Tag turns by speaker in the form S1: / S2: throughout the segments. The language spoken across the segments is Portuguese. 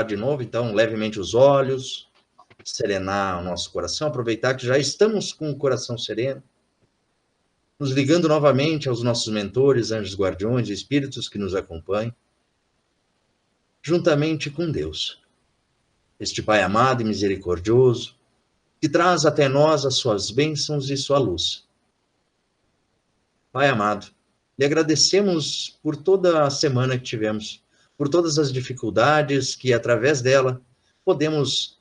S1: de novo, então, levemente os olhos, serenar o nosso coração, aproveitar que já estamos com o coração sereno, nos ligando novamente aos nossos mentores, anjos guardiões e espíritos que nos acompanham, juntamente com Deus, este Pai amado e misericordioso, que traz até nós as suas bênçãos e sua luz. Pai amado, lhe agradecemos por toda a semana que tivemos, por todas as dificuldades que, através dela, podemos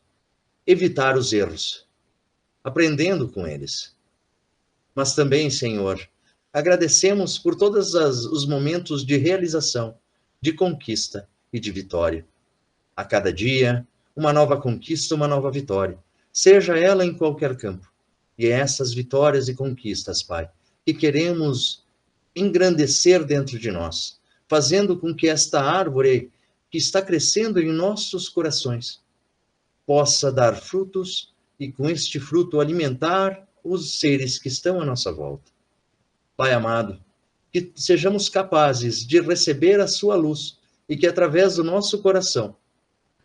S1: evitar os erros, aprendendo com eles. Mas também, Senhor, agradecemos por todos os momentos de realização, de conquista e de vitória. A cada dia, uma nova conquista, uma nova vitória, seja ela em qualquer campo. E é essas vitórias e conquistas, Pai, que queremos engrandecer dentro de nós, fazendo com que esta árvore que está crescendo em nossos corações possa dar frutos e, com este fruto, alimentar os seres que estão à nossa volta. Pai amado, que sejamos capazes de receber a sua luz e que, através do nosso coração,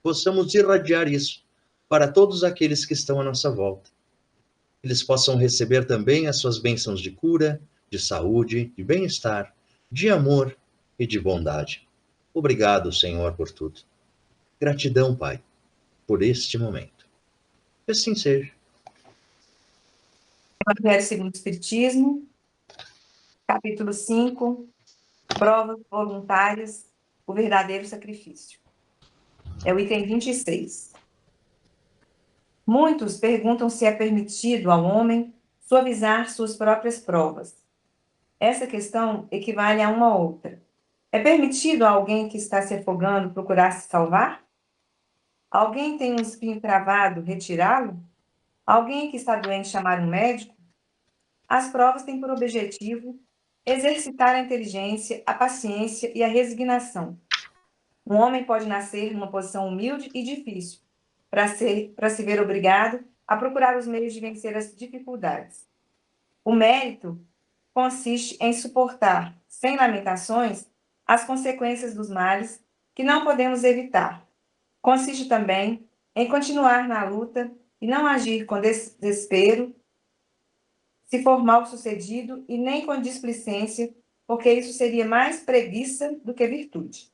S1: possamos irradiar isso para todos aqueles que estão à nossa volta. Eles possam receber também as suas bênçãos de cura, de saúde, de bem-estar, de amor e de bondade. Obrigado, Senhor, por tudo. Gratidão, Pai, por este momento. Que assim seja.
S2: Evangelho segundo o Espiritismo, capítulo 5, provas voluntárias, o verdadeiro sacrifício. É o item 26. Muitos perguntam se é permitido ao homem suavizar suas próprias provas. Essa questão equivale a uma outra. É permitido a alguém que está se afogando procurar se salvar? Alguém tem um espinho cravado retirá-lo? Alguém que está doente chamar um médico? As provas têm por objetivo exercitar a inteligência, a paciência e a resignação. Um homem pode nascer numa posição humilde e difícil, para se ver obrigado a procurar os meios de vencer as dificuldades. O mérito consiste em suportar, sem lamentações, as consequências dos males que não podemos evitar. Consiste também em continuar na luta e não agir com desespero, se for mal sucedido, e nem com displicência, porque isso seria mais preguiça do que virtude.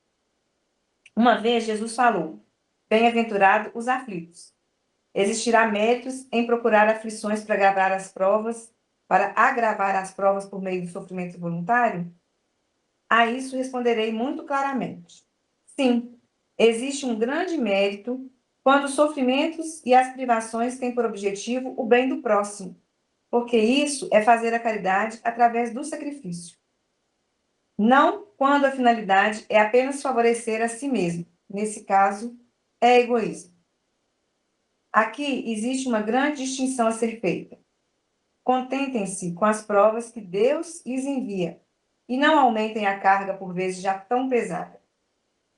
S2: Uma vez Jesus falou: bem-aventurado os aflitos. Existirá méritos em procurar aflições para agravar as provas por meio do sofrimento voluntário? A isso responderei muito claramente. Sim, existe um grande mérito quando os sofrimentos e as privações têm por objetivo o bem do próximo, porque isso é fazer a caridade através do sacrifício. Não quando a finalidade é apenas favorecer a si mesmo. Nesse caso, é egoísmo. Aqui existe uma grande distinção a ser feita. Contentem-se com as provas que Deus lhes envia e não aumentem a carga por vezes já tão pesada.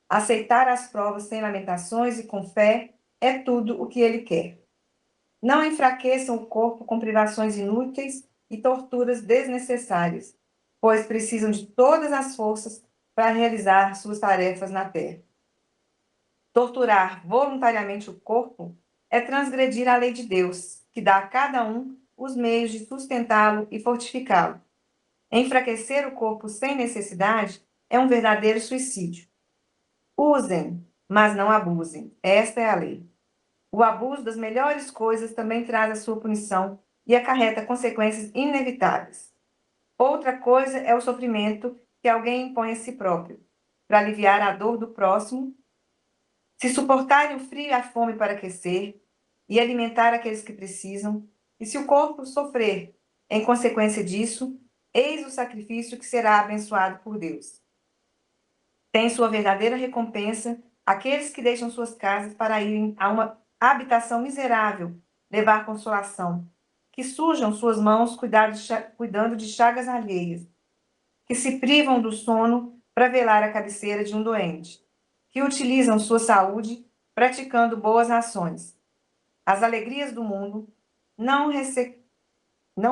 S2: Aceitar as provas sem lamentações e com fé é tudo o que Ele quer. Não enfraqueçam o corpo com privações inúteis e torturas desnecessárias, pois precisam de todas as forças para realizar suas tarefas na terra. Torturar voluntariamente o corpo é transgredir a lei de Deus, que dá a cada um os meios de sustentá-lo e fortificá-lo. Enfraquecer o corpo sem necessidade é um verdadeiro suicídio. Usem, mas não abusem. Esta é a lei. O abuso das melhores coisas também traz a sua punição e acarreta consequências inevitáveis. Outra coisa é o sofrimento que alguém impõe a si próprio, para aliviar a dor do próximo. Se suportarem o frio e a fome para aquecer e alimentar aqueles que precisam, e se o corpo sofrer em consequência disso, eis o sacrifício que será abençoado por Deus. Tem sua verdadeira recompensa aqueles que deixam suas casas para irem a uma habitação miserável, levar consolação, que sujam suas mãos cuidando de chagas alheias, que se privam do sono para velar a cabeceira de um doente, que utilizam sua saúde praticando boas ações. As alegrias do mundo não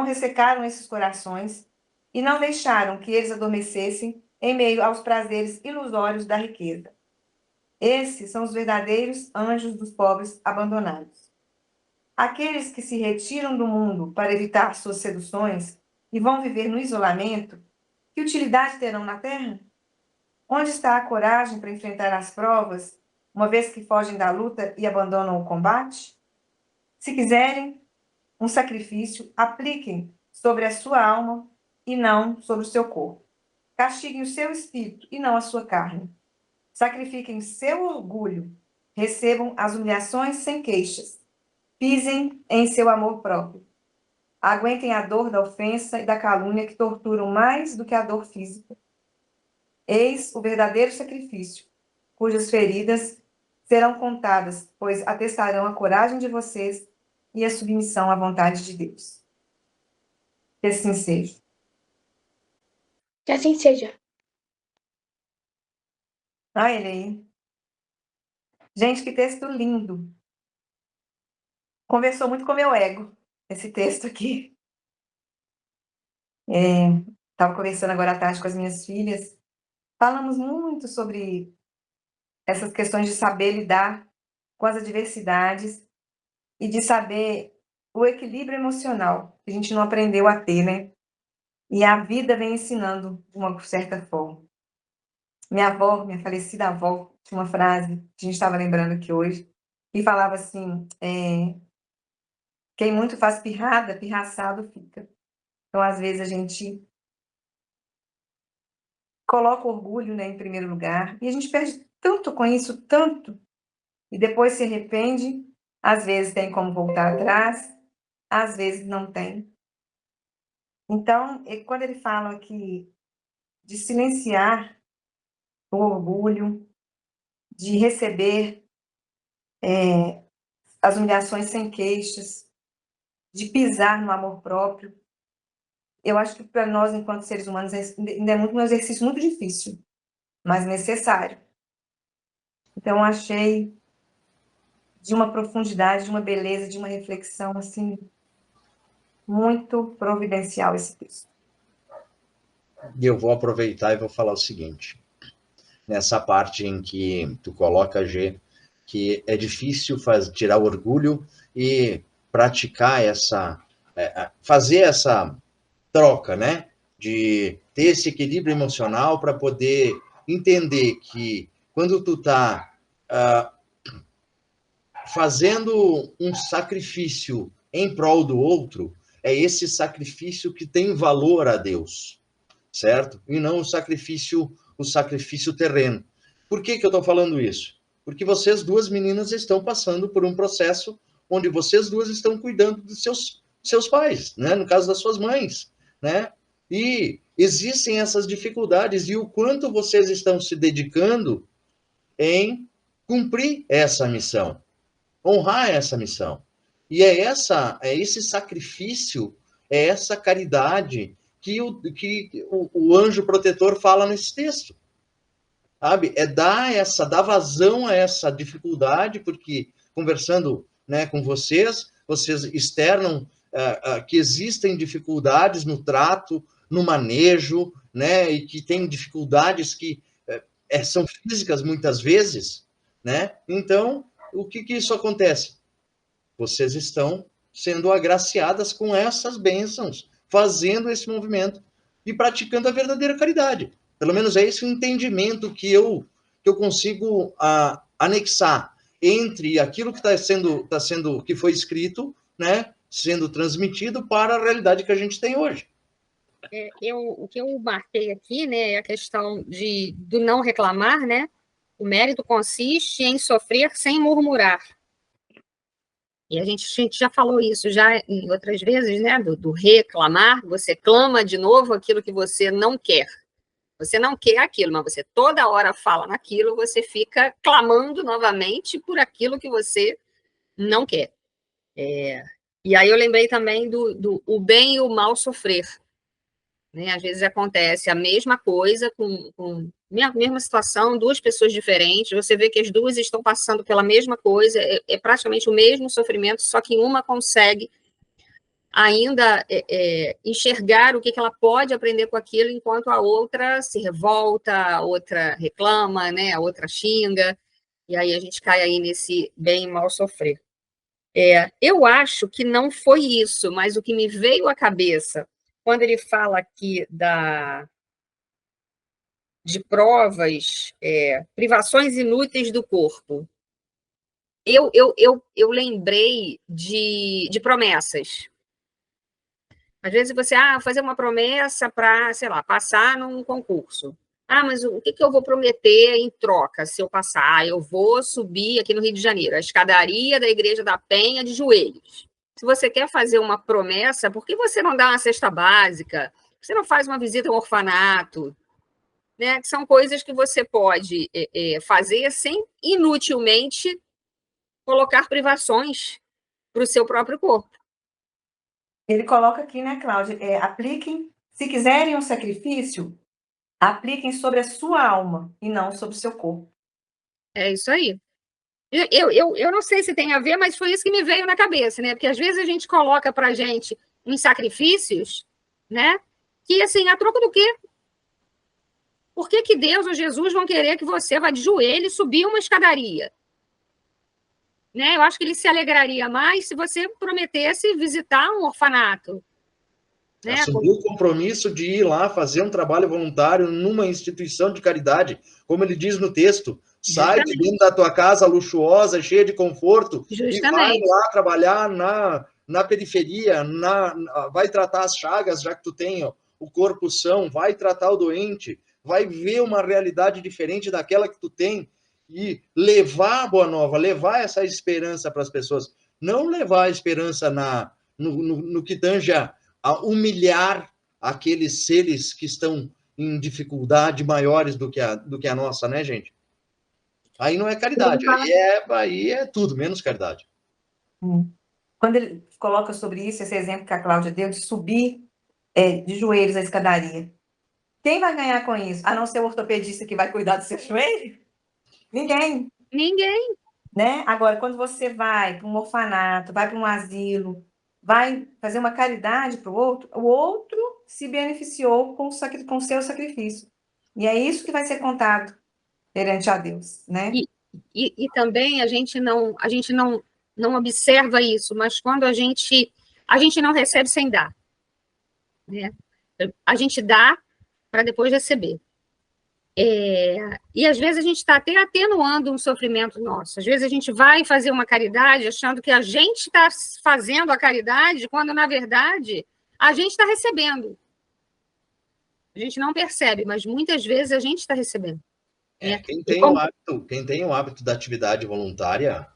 S2: ressecaram esses corações e não deixaram que eles adormecessem em meio aos prazeres ilusórios da riqueza. Esses são os verdadeiros anjos dos pobres abandonados. Aqueles que se retiram do mundo para evitar suas seduções e vão viver no isolamento, que utilidade terão na terra? Onde está a coragem para enfrentar as provas, uma vez que fogem da luta e abandonam o combate? Se quiserem um sacrifício, apliquem sobre a sua alma e não sobre o seu corpo. Castiguem o seu espírito e não a sua carne. Sacrifiquem seu orgulho, recebam as humilhações sem queixas. Pisem em seu amor próprio. Aguentem a dor da ofensa e da calúnia que torturam mais do que a dor física. Eis o verdadeiro sacrifício, cujas feridas serão contadas, pois atestarão a coragem de vocês e a submissão à vontade de Deus. Que assim seja.
S3: Que assim seja.
S2: Olha ele aí. Gente, que texto lindo. Conversou muito com o meu ego, esse texto aqui. Estava conversando agora à tarde com as minhas filhas. Falamos muito sobre essas questões de saber lidar com as adversidades e de saber o equilíbrio emocional que a gente não aprendeu a ter, né? E a vida vem ensinando de uma certa forma. Minha avó, minha falecida avó, tinha uma frase que a gente estava lembrando aqui hoje, que falava assim, quem muito faz pirrada, pirraçado fica. Então, às vezes, a gente coloca o orgulho, né, em primeiro lugar, e a gente perde tanto com isso, tanto, e depois se arrepende, às vezes tem como voltar atrás, às vezes não tem. Então, quando ele fala aqui de silenciar o orgulho, de receber as humilhações sem queixas, de pisar no amor próprio, eu acho que para nós, enquanto seres humanos, ainda é um exercício muito difícil, mas necessário. Então, achei de uma profundidade, de uma beleza, de uma reflexão, assim, muito providencial esse texto.
S1: E eu vou aproveitar e vou falar o seguinte. Nessa parte em que tu coloca, G, que é difícil tirar o orgulho e praticar fazer essa troca, né? De ter esse equilíbrio emocional para poder entender que quando tu tá fazendo um sacrifício em prol do outro, é esse sacrifício que tem valor a Deus, certo? E não o sacrifício terreno. Por que eu estou falando isso? Porque vocês duas meninas estão passando por um processo onde vocês duas estão cuidando dos seus pais, né? No caso das suas mães, né? E existem essas dificuldades, e o quanto vocês estão se dedicando em cumprir essa missão, honrar essa missão. E é esse sacrifício, é essa caridade que o anjo protetor fala nesse texto. Sabe? É dar vazão a essa dificuldade, porque conversando, né, com vocês externam que existem dificuldades no trato, no manejo, né, e que tem dificuldades que são físicas muitas vezes, né? Então, o que isso acontece? Vocês estão sendo agraciadas com essas bênçãos, fazendo esse movimento e praticando a verdadeira caridade. Pelo menos é esse o entendimento que eu consigo anexar entre aquilo que que foi escrito, né, sendo transmitido para a realidade que a gente tem hoje.
S4: O que eu marquei aqui, né, é a questão do não reclamar, né? O mérito consiste em sofrer sem murmurar. E a gente já falou isso já em outras vezes, né? Do reclamar, você clama de novo aquilo que você não quer. Você não quer aquilo, mas você toda hora fala naquilo, você fica clamando novamente por aquilo que você não quer. E aí eu lembrei também do o bem e o mal sofrer. Né? Às vezes acontece a mesma coisa, com a mesma situação, duas pessoas diferentes, você vê que as duas estão passando pela mesma coisa, é praticamente o mesmo sofrimento, só que uma consegue ainda enxergar o que ela pode aprender com aquilo, enquanto a outra se revolta, a outra reclama, né? A outra xinga. E aí a gente cai aí nesse bem e mal sofrer. Eu acho que não foi isso, mas o que me veio à cabeça, quando ele fala aqui de provas, privações inúteis do corpo, eu lembrei de promessas. Às vezes você, fazer uma promessa para, sei lá, passar num concurso. Mas o que eu vou prometer em troca se eu passar? Eu vou subir aqui no Rio de Janeiro, a escadaria da Igreja da Penha de joelhos. Se você quer fazer uma promessa, por que você não dá uma cesta básica? Você não faz uma visita a um orfanato? Né? Que são coisas que você pode fazer sem inutilmente colocar privações para o seu próprio corpo.
S2: Ele coloca aqui, né, Cláudia? Apliquem, se quiserem um sacrifício, apliquem sobre a sua alma e não sobre o seu corpo.
S4: É isso aí. Eu não sei se tem a ver, mas foi isso que me veio na cabeça, né? Porque às vezes a gente coloca para a gente uns sacrifícios, né? Que, assim, a troco do quê? Por que Deus ou Jesus vão querer que você vá de joelho e subir uma escadaria? Né? Eu acho que ele se alegraria mais se você prometesse visitar um orfanato. Né?
S1: Assumir o compromisso de ir lá fazer um trabalho voluntário numa instituição de caridade, como ele diz no texto. Sai de dentro da tua casa luxuosa, cheia de conforto, e vai lá trabalhar na periferia, vai tratar as chagas, já que tu tem o corpo são, vai tratar o doente, vai ver uma realidade diferente daquela que tu tem, e levar a boa nova, levar essa esperança para as pessoas. Não levar a esperança no que tange a humilhar aqueles seres que estão em dificuldade maiores do que a nossa, né, gente? Aí não é caridade, aí é tudo, menos caridade.
S2: Quando ele coloca sobre isso, esse exemplo que a Cláudia deu, de subir de joelhos a escadaria, quem vai ganhar com isso? A não ser o ortopedista que vai cuidar do seu joelho? Ninguém.
S4: Ninguém.
S2: Né? Agora, quando você vai para um orfanato, vai para um asilo, vai fazer uma caridade para o outro se beneficiou com o seu sacrifício. E é isso que vai ser contado perante a Deus, né?
S4: E também a gente não observa isso, mas quando a gente não recebe sem dar. Né? A gente dá para depois receber. E às vezes a gente está até atenuando um sofrimento nosso. Às vezes a gente vai fazer uma caridade achando que a gente está fazendo a caridade, quando, na verdade, a gente está recebendo. A gente não percebe, mas muitas vezes a gente está recebendo.
S1: Quem tem o hábito da atividade voluntária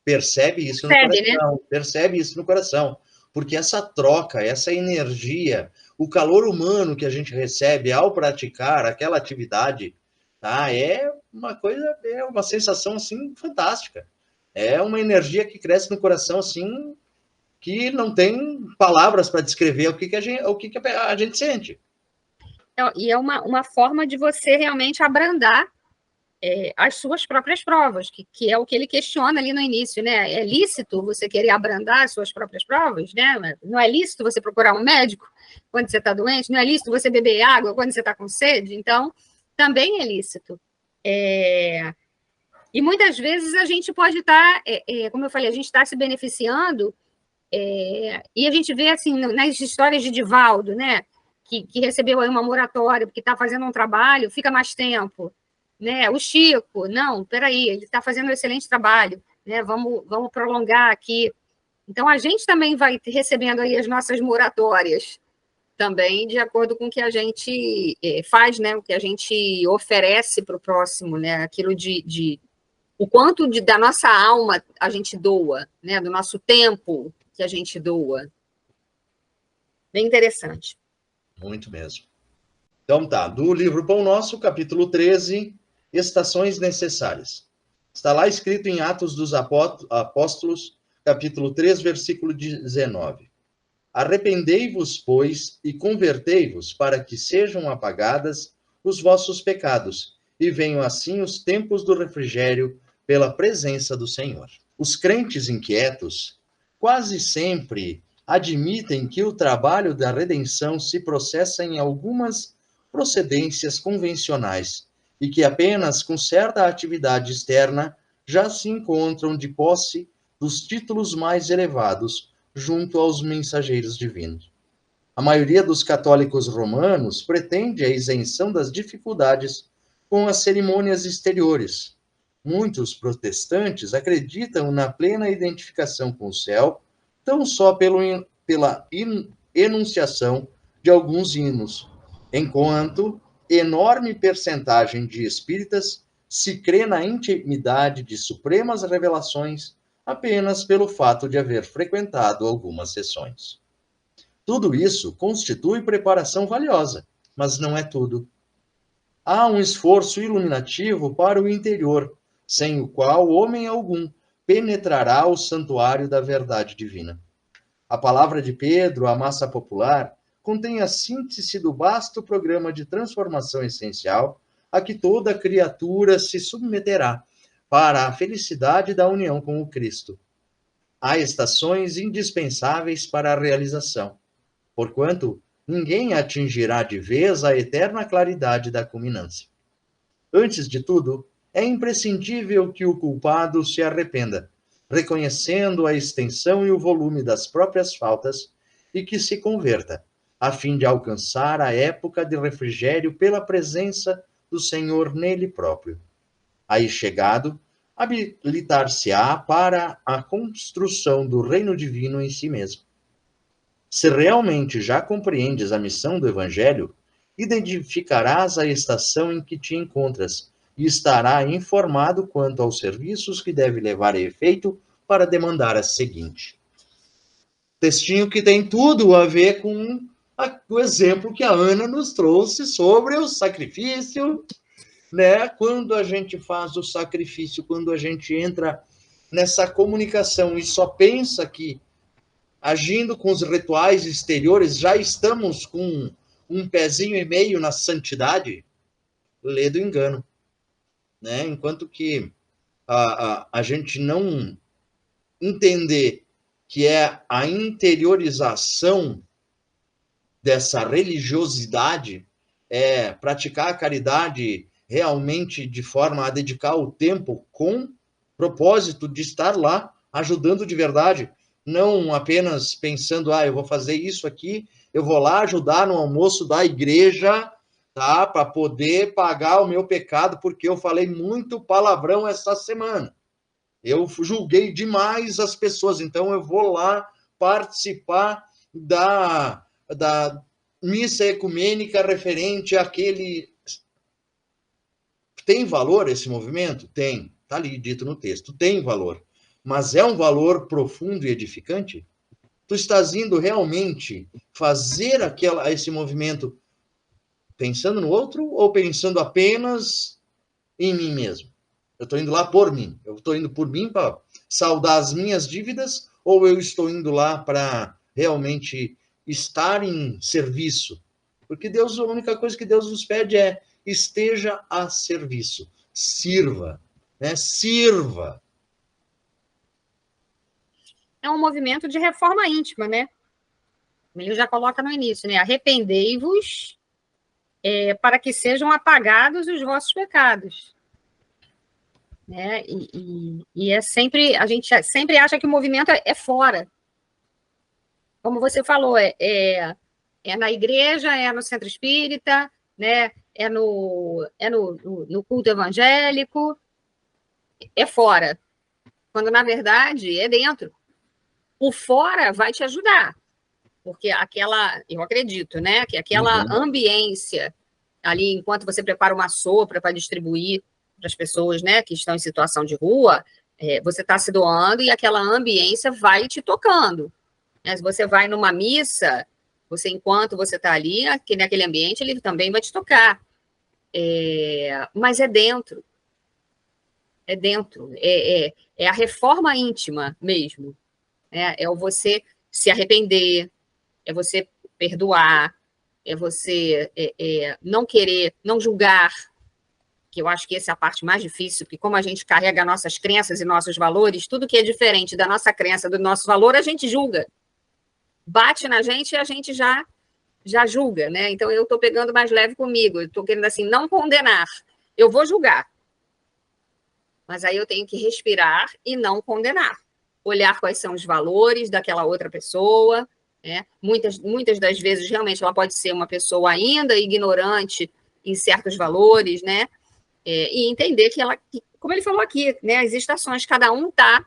S1: percebe isso no coração. Né? Percebe isso no coração. Porque essa troca, essa energia, o calor humano que a gente recebe ao praticar aquela atividade, tá? É uma sensação assim fantástica. É uma energia que cresce no coração assim que não tem palavras para descrever o que a gente sente.
S4: E é uma forma de você realmente abrandar as suas próprias provas, que é o que ele questiona ali no início, né? É lícito você querer abrandar as suas próprias provas, né? Não é lícito você procurar um médico quando você está doente, não é lícito você beber água quando você está com sede, então também é lícito. E muitas vezes a gente pode estar, como eu falei, a gente está se beneficiando, e a gente vê assim nas histórias de Divaldo, né? Que recebeu aí uma moratória porque está fazendo um trabalho, fica mais tempo. Né? O Chico, não, peraí, ele está fazendo um excelente trabalho, né? Vamos prolongar aqui. Então, a gente também vai recebendo aí as nossas moratórias, também de acordo com o que a gente faz, né? O que a gente oferece para o próximo, né? Aquilo o quanto da nossa alma a gente doa, né? Do nosso tempo que a gente doa. Bem interessante.
S1: Muito mesmo. Então tá, do livro Pão Nosso, capítulo 13, Estações Necessárias. Está lá escrito em Atos dos Apóstolos, capítulo 3, versículo 19. Arrependei-vos, pois, e convertei-vos, para que sejam apagadas os vossos pecados, e venham assim os tempos do refrigério pela presença do Senhor. Os crentes inquietos quase sempre admitem que o trabalho da redenção se processa em algumas procedências convencionais, e que apenas com certa atividade externa já se encontram de posse dos títulos mais elevados junto aos mensageiros divinos. A maioria dos católicos romanos pretende a isenção das dificuldades com as cerimônias exteriores. Muitos protestantes acreditam na plena identificação com o céu, tão só pela enunciação de alguns hinos, enquanto enorme percentagem de espíritas se crê na intimidade de supremas revelações apenas pelo fato de haver frequentado algumas sessões. Tudo isso constitui preparação valiosa, mas não é tudo. Há um esforço iluminativo para o interior, sem o qual homem algum penetrará o santuário da verdade divina. A palavra de Pedro, a massa popular, contém a síntese do vasto programa de transformação essencial a que toda criatura se submeterá para a felicidade da união com o Cristo. Há estações indispensáveis para a realização, porquanto ninguém atingirá de vez a eterna claridade da culminância. Antes de tudo, é imprescindível que o culpado se arrependa, reconhecendo a extensão e o volume das próprias faltas, e que se converta, a fim de alcançar a época de refrigério pela presença do Senhor nele próprio. Aí chegado, habilitar-se-á para a construção do reino divino em si mesmo. Se realmente já compreendes a missão do Evangelho, identificarás a estação em que te encontras e estará informado quanto aos serviços que deve levar a efeito para demandar a seguinte. Textinho que tem tudo a ver com o exemplo que a Ana nos trouxe sobre o sacrifício, né? Quando a gente faz o sacrifício, quando a gente entra nessa comunicação e só pensa que agindo com os rituais exteriores já estamos com um pezinho e meio na santidade, lê do engano, né? Enquanto que a gente não entender que é a interiorização dessa religiosidade, é praticar a caridade realmente de forma a dedicar o tempo com propósito de estar lá ajudando de verdade, não apenas pensando, eu vou fazer isso aqui, eu vou lá ajudar no almoço da igreja, tá, para poder pagar o meu pecado, porque eu falei muito palavrão essa semana. Eu julguei demais as pessoas, então eu vou lá participar da missa ecumênica referente àquele... Tem valor esse movimento? Tem. Está ali dito no texto. Tem valor. Mas é um valor profundo e edificante? Tu estás indo realmente fazer esse movimento pensando no outro ou pensando apenas em mim mesmo? Eu estou indo lá por mim. Eu estou indo por mim para saldar as minhas dívidas ou eu estou indo lá para realmente estar em serviço? Porque Deus, a única coisa que Deus nos pede é esteja a serviço. Sirva, né? Sirva.
S4: É um movimento de reforma íntima, né? Ele já coloca no início, né? Arrependei-vos para que sejam apagados os vossos pecados. Né? E é sempre, a gente sempre acha que o movimento é fora. Como você falou, é na igreja, é no centro espírita, né? É no culto evangélico, é fora. Quando, na verdade, é dentro. O fora vai te ajudar, porque eu acredito, né, que aquela ambiência ali, enquanto você prepara uma sopa para distribuir para as pessoas, né, que estão em situação de rua, você está se doando e aquela ambiência vai te tocando. Né? Se você vai numa missa, enquanto você está ali, naquele ambiente, ele também vai te tocar. Mas é dentro. É dentro. É a reforma íntima mesmo. É o você se arrepender, é você perdoar, é você não querer, não julgar, que eu acho que essa é a parte mais difícil, porque como a gente carrega nossas crenças e nossos valores, tudo que é diferente da nossa crença, do nosso valor, a gente julga. Bate na gente e a gente já julga, né? Então, eu estou pegando mais leve comigo, eu estou querendo, assim, não condenar, eu vou julgar. Mas aí eu tenho que respirar e não condenar. Olhar quais são os valores daquela outra pessoa, né? Muitas das vezes, realmente, ela pode ser uma pessoa ainda ignorante em certos valores, né? E entender que ela, como ele falou aqui, né? As estações, cada um está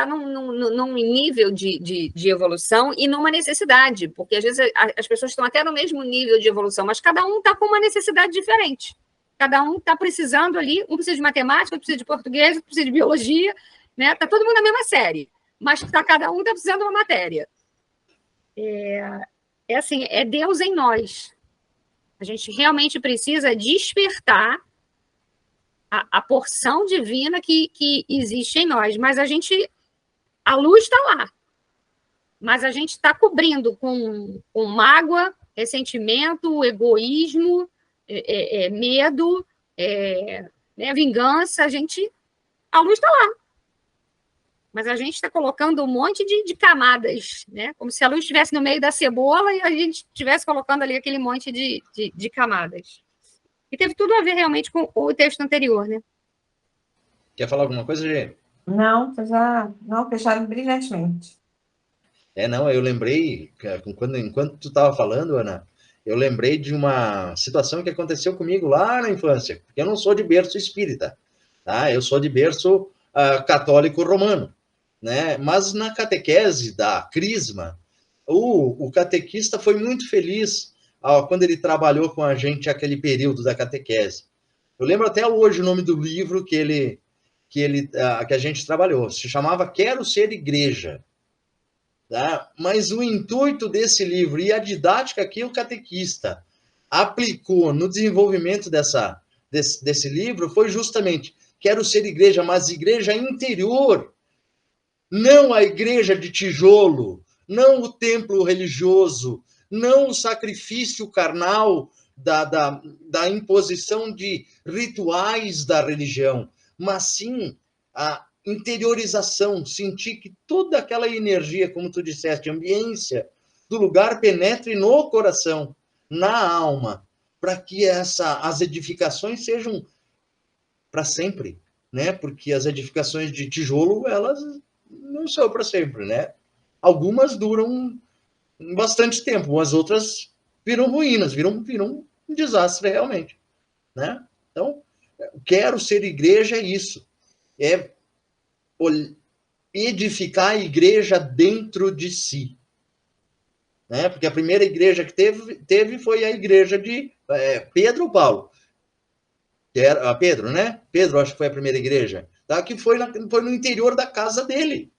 S4: num nível de evolução e numa necessidade, porque às vezes as pessoas estão até no mesmo nível de evolução, mas cada um está com uma necessidade diferente. Cada um está precisando ali, um precisa de matemática, outro precisa de português, outro precisa de biologia, né? Está todo mundo na mesma série, mas cada um está precisando de uma matéria. Assim, é Deus em nós. A gente realmente precisa despertar a porção divina que existe em nós, mas a luz está lá, mas a gente está cobrindo com mágoa, ressentimento, egoísmo, medo, né, vingança, a luz está lá, mas a gente está colocando um monte de camadas, né, como se a luz estivesse no meio da cebola e a gente estivesse colocando ali aquele monte de camadas. E teve tudo a ver realmente com o texto anterior, né?
S1: Quer falar alguma coisa, Gê?
S2: Não, fecharam brilhantemente.
S1: Não, eu lembrei, enquanto tu estava falando, Ana, eu lembrei de uma situação que aconteceu comigo lá na infância, porque eu não sou de berço espírita, tá? Eu sou de berço católico romano, né? Mas na catequese da Crisma, o catequista foi muito feliz quando ele trabalhou com a gente aquele período da catequese. Eu lembro até hoje o nome do livro que a gente trabalhou. Se chamava Quero Ser Igreja. Tá? Mas o intuito desse livro e a didática que o catequista aplicou no desenvolvimento desse livro foi justamente: quero ser igreja, mas igreja interior, não a igreja de tijolo, não o templo religioso, não o sacrifício carnal da imposição de rituais da religião, mas sim a interiorização, sentir que toda aquela energia, como tu disseste, ambiência do lugar penetre no coração, na alma, para que as edificações sejam para sempre, né? Porque as edificações de tijolo, elas não são para sempre, né? Algumas duram bastante tempo, as outras viram ruínas, viram um desastre realmente, né? Então, quero ser igreja é isso, é edificar a igreja dentro de si, né? Porque a primeira igreja que teve foi a igreja de Pedro ou Paulo, que era Pedro, né? Pedro, acho que foi a primeira igreja, tá? Que foi no interior da casa dele,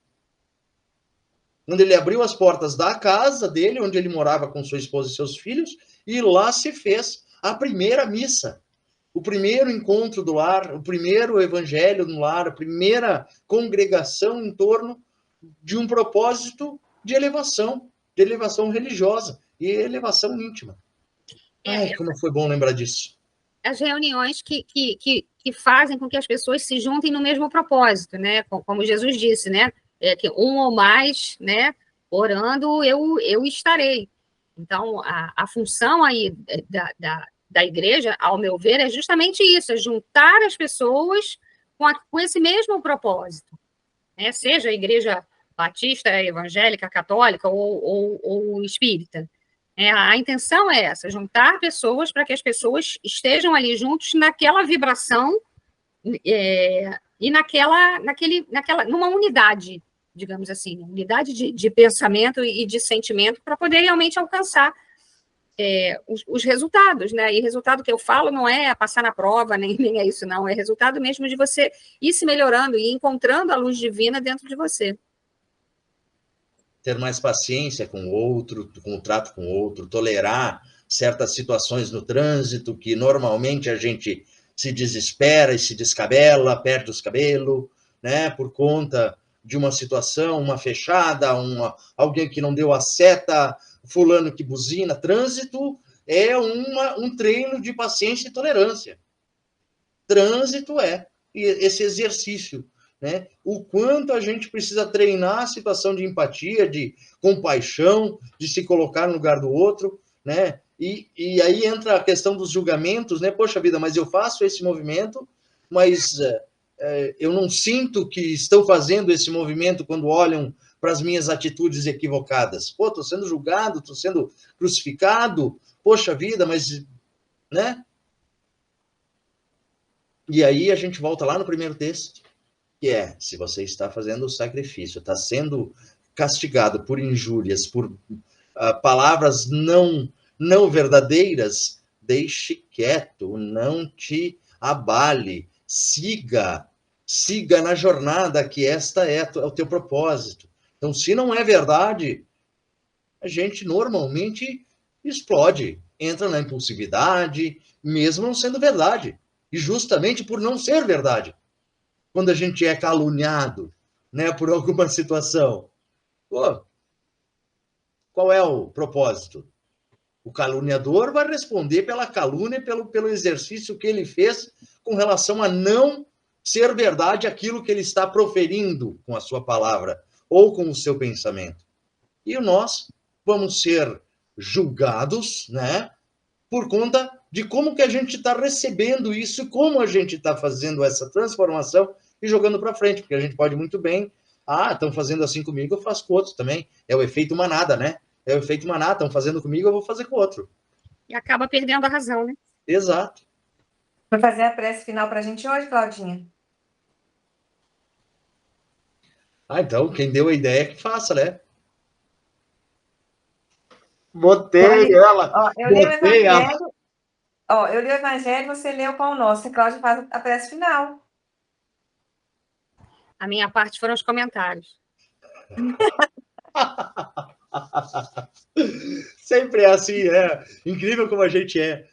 S1: onde ele abriu as portas da casa dele, onde ele morava com sua esposa e seus filhos, e lá se fez a primeira missa, o primeiro encontro do lar, o primeiro evangelho no lar, a primeira congregação em torno de um propósito de elevação religiosa e elevação íntima. Ai, como foi bom lembrar disso.
S4: As reuniões que fazem com que as pessoas se juntem no mesmo propósito, né? Como Jesus disse, né? Que um ou mais, né? Orando, eu estarei. Então, a função aí da igreja, ao meu ver, é justamente isso, é juntar as pessoas com esse mesmo propósito, né? Seja a igreja batista, evangélica, católica ou espírita. A intenção é essa, juntar pessoas para que as pessoas estejam ali juntos naquela vibração e numa unidade, digamos assim, unidade de pensamento e de sentimento para poder realmente alcançar os resultados, né? E resultado que eu falo não é passar na prova, nem é isso, não. É resultado mesmo de você ir se melhorando e encontrando a luz divina dentro de você.
S1: Ter mais paciência com o outro, com o trato com o outro, tolerar certas situações no trânsito que normalmente a gente se desespera e se descabela, perde os cabelos, né? Por conta de uma situação, uma fechada, alguém que não deu a seta, fulano que buzina. Trânsito é um treino de paciência e tolerância. Trânsito é esse exercício, né? O quanto a gente precisa treinar a situação de empatia, de compaixão, de se colocar no lugar do outro, né? E aí entra a questão dos julgamentos, né? Poxa vida, mas eu faço esse movimento mas eu não sinto que estão fazendo esse movimento quando olham para as minhas atitudes equivocadas. Pô, estou sendo julgado, estou sendo crucificado, poxa vida, mas, né? E aí a gente volta lá no primeiro texto, que é, se você está fazendo o sacrifício, está sendo castigado por injúrias, por palavras não verdadeiras, deixe quieto, não te abale, siga na jornada, que esta é o teu propósito. Então, se não é verdade, a gente normalmente explode, entra na impulsividade, mesmo não sendo verdade. E justamente por não ser verdade, quando a gente é caluniado, né, por alguma situação. Pô, qual é o propósito? O caluniador vai responder pela calúnia, pelo exercício que ele fez com relação a não ser verdade aquilo que ele está proferindo com a sua palavra ou com o seu pensamento. E nós vamos ser julgados, né, por conta de como que a gente está recebendo isso, como a gente está fazendo essa transformação e jogando para frente, porque a gente pode muito bem, estão fazendo assim comigo, eu faço com outro também. É o efeito manada, né? É o efeito manada, estão fazendo comigo, eu vou fazer com o outro.
S4: E acaba perdendo a razão, né?
S1: Exato.
S2: Vai fazer a prece final para a gente hoje, Claudinha?
S1: Então, quem deu a ideia que faça, né? Botei ela.
S2: Ó, eu li o Evangelho. Ó, eu li o Evangelho, você leu o Pão Nosso. E Cláudia faz a prece final.
S4: A minha parte foram os comentários.
S1: Sempre é assim, é incrível como a gente é.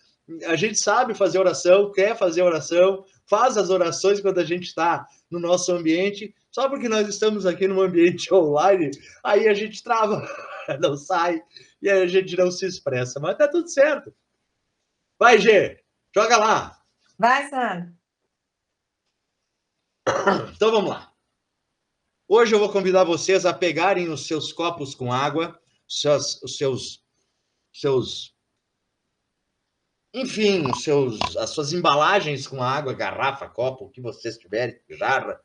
S1: A gente sabe fazer oração, quer fazer oração, faz as orações quando a gente está no nosso ambiente, só porque nós estamos aqui num ambiente online, aí a gente trava, não sai, e aí a gente não se expressa, mas tá tudo certo. Vai, Gê, joga lá.
S2: Vai, Sandra.
S1: Então vamos lá. Hoje eu vou convidar vocês a pegarem os seus copos com água, enfim, as suas embalagens com água, garrafa, copo, o que vocês tiverem, jarra.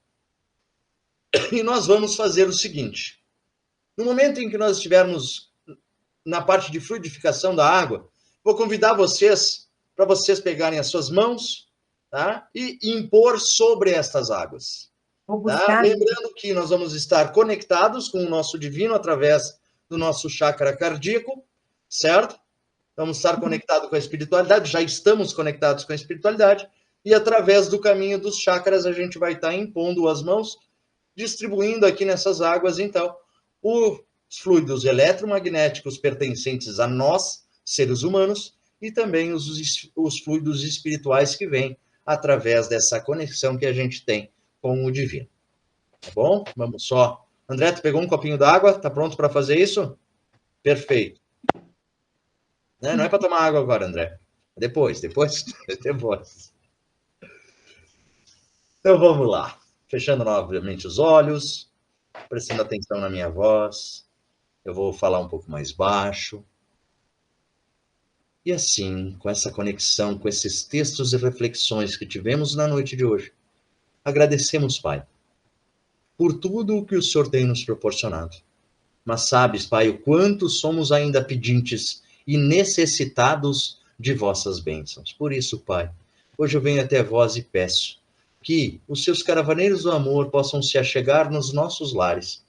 S1: E nós vamos fazer o seguinte. No momento em que nós estivermos na parte de fluidificação da água, vou convidar vocês para vocês pegarem as suas mãos, tá? E impor sobre estas águas. Tá? Lembrando que nós vamos estar conectados com o nosso divino através do nosso chakra cardíaco, certo? Vamos estar conectados com a espiritualidade, já estamos conectados com a espiritualidade, e através do caminho dos chakras a gente vai estar impondo as mãos, distribuindo aqui nessas águas, então, os fluidos eletromagnéticos pertencentes a nós, seres humanos, e também os fluidos espirituais que vêm através dessa conexão que a gente tem com o divino. Tá bom? Vamos só. André, tu pegou um copinho d'água? Tá pronto para fazer isso? Perfeito. Não é para tomar água agora, André. Depois. Então vamos lá. Fechando novamente os olhos, prestando atenção na minha voz. Eu vou falar um pouco mais baixo. E assim, com essa conexão, com esses textos e reflexões que tivemos na noite de hoje, agradecemos, Pai, por tudo o que o Senhor tem nos proporcionado. Mas sabes, Pai, o quanto somos ainda pedintes e necessitados de vossas bênçãos. Por isso, Pai, hoje eu venho até vós e peço que os seus caravaneiros do amor possam se achegar nos nossos lares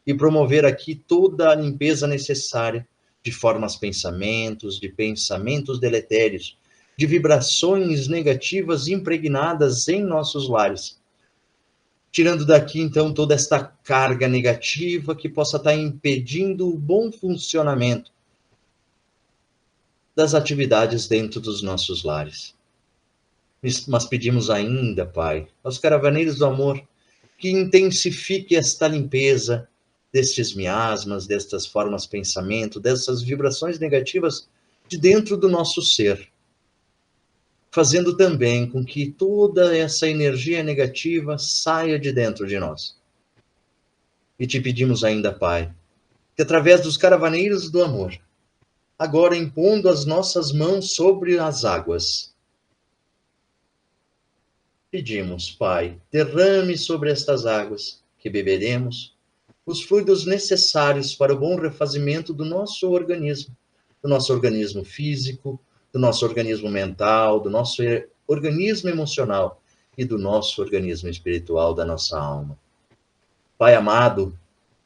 S1: e promover aqui toda a limpeza necessária de formas de pensamentos deletérios, de vibrações negativas impregnadas em nossos lares, tirando daqui, então, toda esta carga negativa que possa estar impedindo o bom funcionamento das atividades dentro dos nossos lares. Mas pedimos ainda, Pai, aos caravaneiros do amor, que intensifique esta limpeza destes miasmas, destas formas de pensamento, dessas vibrações negativas de dentro do nosso ser, fazendo também com que toda essa energia negativa saia de dentro de nós. E te pedimos ainda, Pai, que através dos caravaneiros do amor, agora impondo as nossas mãos sobre as águas, pedimos, Pai, derrame sobre estas águas que beberemos os fluidos necessários para o bom refazimento do nosso organismo físico, do nosso organismo mental, do nosso organismo emocional e do nosso organismo espiritual, da nossa alma. Pai amado,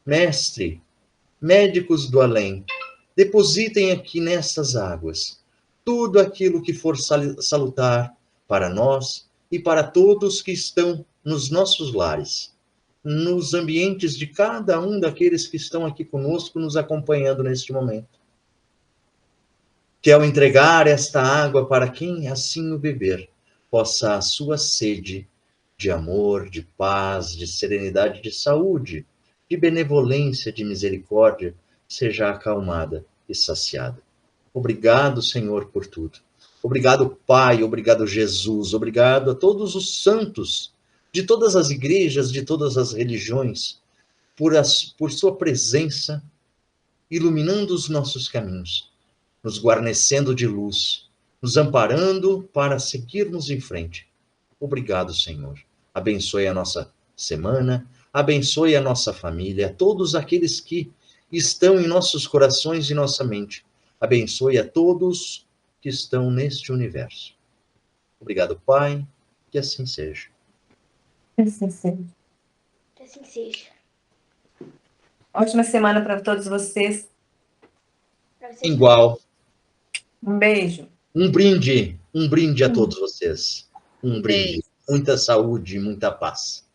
S1: Mestre, médicos do além, depositem aqui nestas águas tudo aquilo que for salutar para nós e para todos que estão nos nossos lares, nos ambientes de cada um daqueles que estão aqui conosco, nos acompanhando neste momento. Que ao entregar esta água para quem assim o beber, possa a sua sede de amor, de paz, de serenidade, de saúde, de benevolência, de misericórdia, seja acalmada e saciada. Obrigado, Senhor, por tudo. Obrigado, Pai, obrigado, Jesus, obrigado a todos os santos de todas as igrejas, de todas as religiões, por sua presença, iluminando os nossos caminhos, nos guarnecendo de luz, nos amparando para seguirmos em frente. Obrigado, Senhor. Abençoe a nossa semana, abençoe a nossa família, todos aqueles que estão em nossos corações e nossa mente. Abençoe a todos que estão neste universo. Obrigado, Pai, que assim seja.
S2: Que assim seja.
S3: Que assim seja.
S2: Ótima semana para todos vocês.
S3: Pra vocês
S1: Igual.
S2: Um beijo.
S1: Um brinde a todos vocês. Um brinde.
S4: Beijo.
S1: Muita saúde, muita paz.